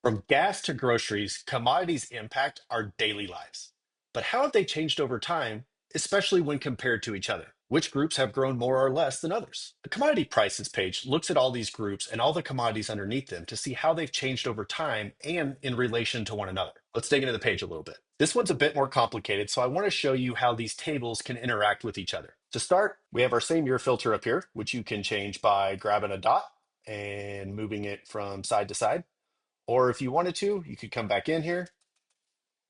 From gas to groceries, commodities impact our daily lives. But how have they changed over time, especially when compared to each other? Which groups have grown more or less than others? The commodity prices page looks at all these groups and all the commodities underneath them to see how they've changed over time and in relation to one another. Let's dig into the page a little bit. This one's a bit more complicated, so I want to show you how these tables can interact with each other. To start, we have our same year filter up here, which you can change by grabbing a dot and moving it from side to side. Or if you wanted to, you could come back in here,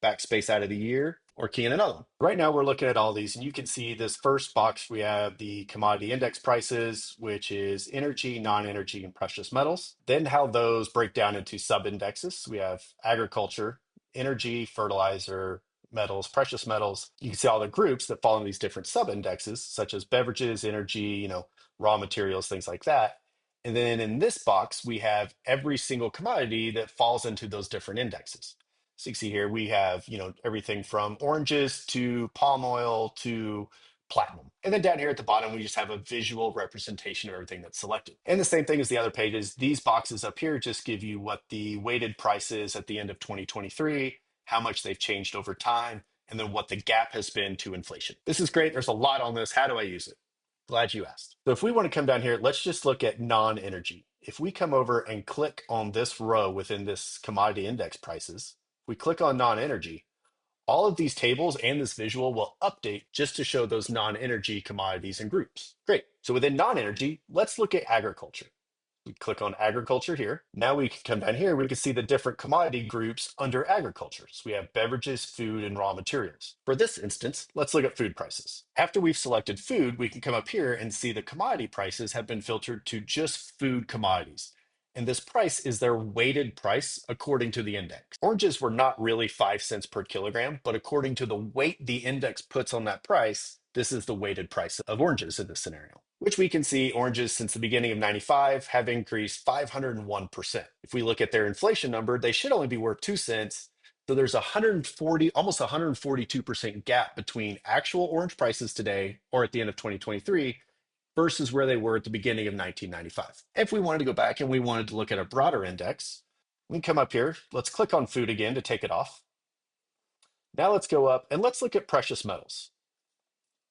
backspace out of the year, or key in another one. Right now, we're looking at all these, and you can see this first box, we have the commodity index prices, which is energy, non-energy, and precious metals. Then how those break down into sub-indexes. We have agriculture, energy, fertilizer, metals, precious metals. You can see all the groups that fall in these different sub-indexes, such as beverages, energy, raw materials, things like that. And then in this box, we have every single commodity that falls into those different indexes. So you can see here we have, everything from oranges to palm oil to platinum. And then down here at the bottom, we just have a visual representation of everything that's selected. And the same thing as the other pages, these boxes up here just give you what the weighted price is at the end of 2023, how much they've changed over time, and then what the gap has been to inflation. This is great. There's a lot on this. How do I use it? Glad you asked. So if we want to come down here, let's just look at non-energy. If we come over and click on this row within this commodity index prices, we click on non-energy, all of these tables and this visual will update just to show those non-energy commodities and groups. Great. So within non-energy, let's look at agriculture. We click on agriculture here. Now we can come down here. We can see the different commodity groups under agriculture. So we have beverages, food, and raw materials. For this instance, let's look at food prices. After we've selected food, we can come up here and see the commodity prices have been filtered to just food commodities. And this price is their weighted price according to the index. Oranges were not really 5 cents per kilogram, but according to the weight the index puts on that price, this is the weighted price of oranges in this scenario, which we can see oranges since the beginning of 95 have increased 501%. If we look at their inflation number, they should only be worth 2 cents. So there's 140, almost 142% gap between actual orange prices today or at the end of 2023 versus where they were at the beginning of 1995. If we wanted to go back and we wanted to look at a broader index, we can come up here. Let's click on food again to take it off. Now let's go up and let's look at precious metals.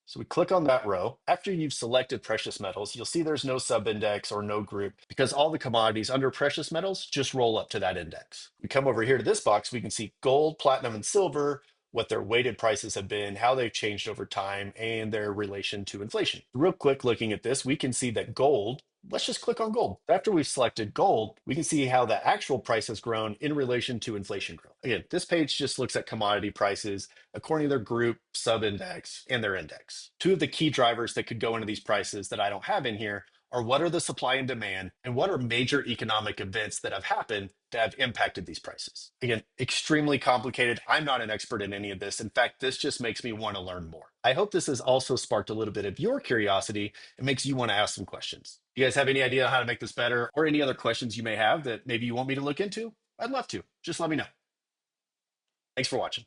So we click on that row. After you've selected precious metals, you'll see there's no subindex or no group because all the commodities under precious metals just roll up to that index. We come over here to this box, we can see gold, platinum, and silver, what their weighted prices have been, how they've changed over time, and their relation to inflation. Real quick, looking at this, we can see that gold, let's just click on gold. After we've selected gold, we can see how the actual price has grown in relation to inflation growth. Again, this page just looks at commodity prices according to their group, sub-index, and their index. Two of the key drivers that could go into these prices that I don't have in here are what are the supply and demand, and what are major economic events that have happened that have impacted these prices. Again, extremely complicated. I'm not an expert in any of this. In fact, this just makes me want to learn more. I hope this has also sparked a little bit of your curiosity and makes you want to ask some questions. You guys have any idea how to make this better or any other questions you may have that maybe you want me to look into? I'd love to. Just let me know. Thanks for watching.